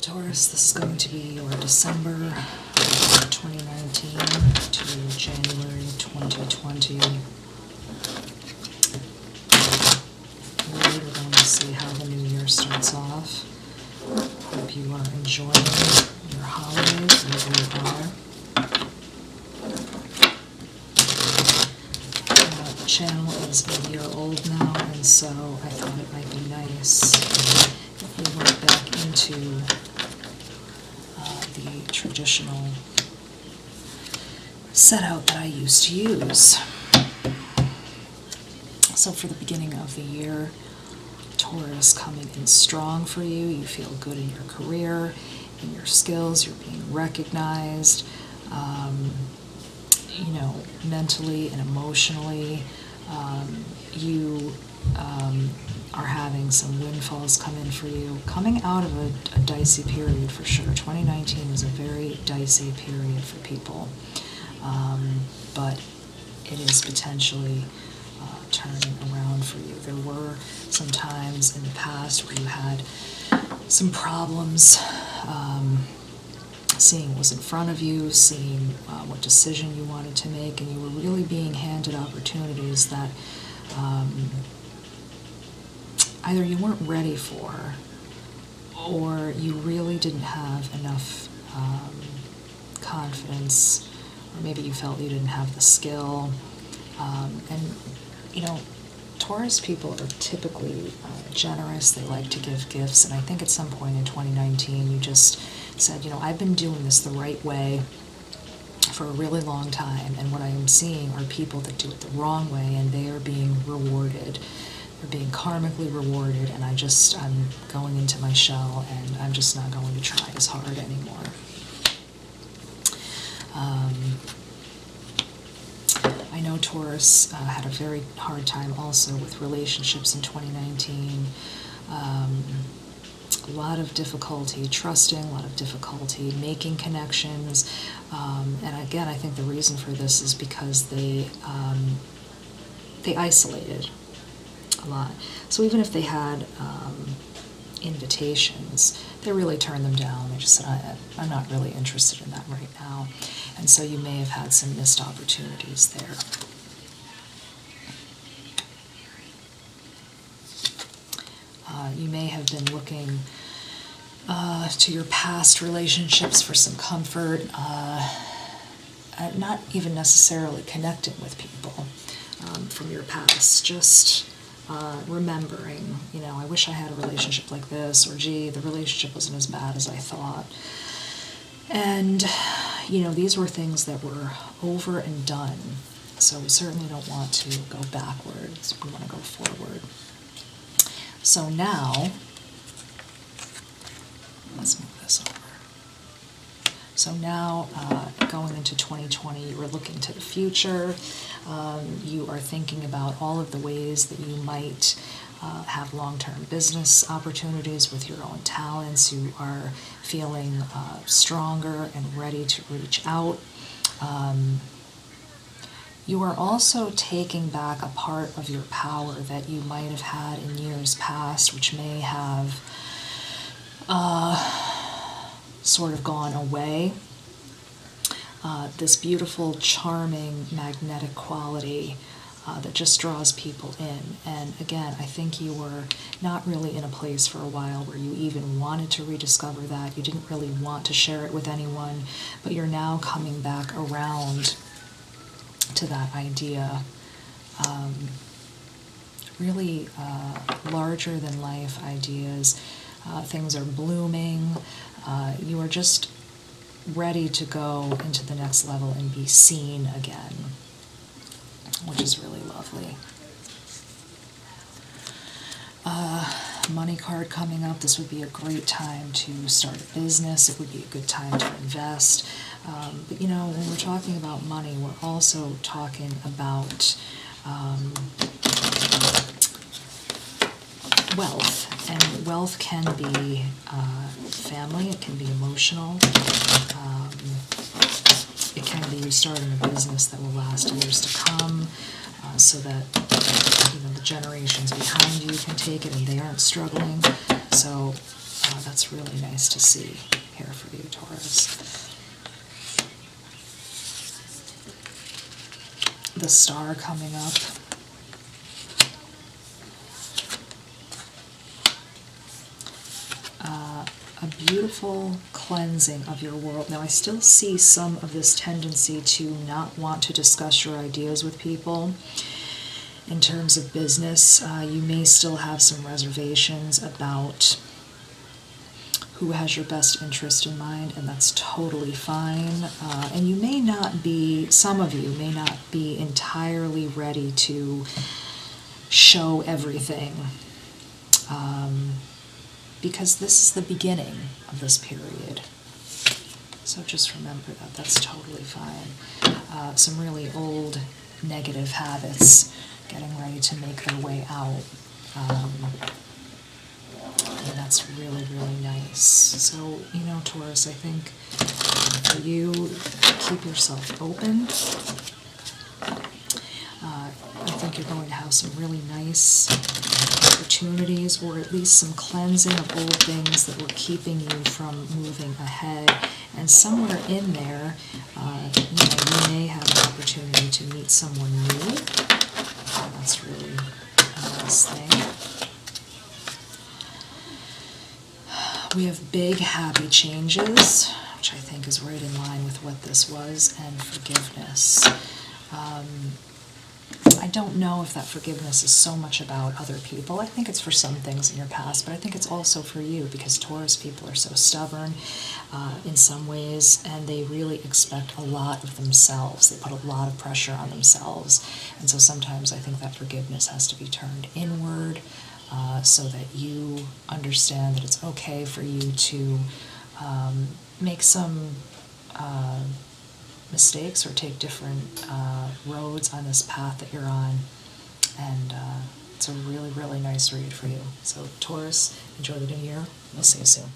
Taurus, this is going to be your December 2019 to January 2020. We're going to see how the new year starts off. Hope you are enjoying your holidays, wherever you are. The channel is a year old now, and so I thought it might be nice if we went back into the traditional setup that I used to use. So for the beginning of the year, Taurus coming in strong for you. You feel good in your career, in your skills, you're being recognized, mentally and emotionally. You are having some windfalls come in for you, coming out of a dicey period for sure. 2019 was a very dicey period for people, but it is potentially turning around for you. There were some times in the past where you had some problems seeing what was in front of you, seeing what decision you wanted to make, and you were really being handed opportunities that either you weren't ready for, or you really didn't have enough confidence, or maybe you felt you didn't have the skill. Taurus people are typically generous. They like to give gifts, and I think at some point in 2019 you just said, I've been doing this the right way for a really long time, and what I am seeing are people that do it the wrong way, and they are being rewarded. They're being karmically rewarded, and I'm going into my shell, and I'm just not going to try as hard anymore. I know Taurus had a very hard time also with relationships in 2019. A lot of difficulty trusting, a lot of difficulty making connections, and again, I think the reason for this is because they isolated a lot. So even if they had invitations, they really turned them down. They just said, I'm not really interested in that right now. And so you may have had some missed opportunities there. You may have been looking to your past relationships for some comfort, not even necessarily connecting with people from your past, just remembering, I wish I had a relationship like this, or gee, the relationship wasn't as bad as I thought. And, these were things that were over and done, so we certainly don't want to go backwards, we want to go forward. So now, let's move this over. So now, going into 2020, you are looking to the future. You are thinking about all of the ways that you might have long-term business opportunities with your own talents. You are feeling stronger and ready to reach out. You are also taking back a part of your power that you might have had in years past, which may have sort of gone away. This beautiful, charming, magnetic quality that just draws people in. And again, I think you were not really in a place for a while where you even wanted to rediscover that. You didn't really want to share it with anyone, but you're now coming back around to that idea. Really larger than life ideas. Things are blooming. You are just ready to go into the next level and be seen again, which is really lovely. Money card coming up. This would be a great time to start a business. It would be a good time to invest. But when we're talking about money, we're also talking about wealth. And wealth can be family, it can be emotional, it can be you starting a business that will last years to come, so that the generations behind you can take it and they aren't struggling. So That's really nice to see here for you, Taurus. The star coming up. A beautiful cleansing of your world. Now, I still see some of this tendency to not want to discuss your ideas with people. In terms of business, you may still have some reservations about who has your best interest in mind, and that's totally fine. And you may not be, some of you may not be entirely ready to show everything. Because this is the beginning of this period. So just remember that, that's totally fine. Some really old negative habits getting ready to make their way out. And that's really, really nice. So, you know, Taurus, I think for you, keep yourself open. I think you're going to have some really nice opportunities, or at least some cleansing of old things that were keeping you from moving ahead. And somewhere in there, you may have an opportunity to meet someone new. And that's really a nice thing. We have big, happy changes, which I think is right in line with what this was, and forgiveness. I don't know if that forgiveness is so much about other people. I think it's for some things in your past, but I think it's also for you, because Taurus people are so stubborn in some ways, and they really expect a lot of themselves. They put a lot of pressure on themselves, and so sometimes I think that forgiveness has to be turned inward, so that you understand that it's okay for you to make some mistakes or take different roads on this path that you're on. And it's a really, really nice read for you. So Taurus, enjoy the new year. We'll see you soon.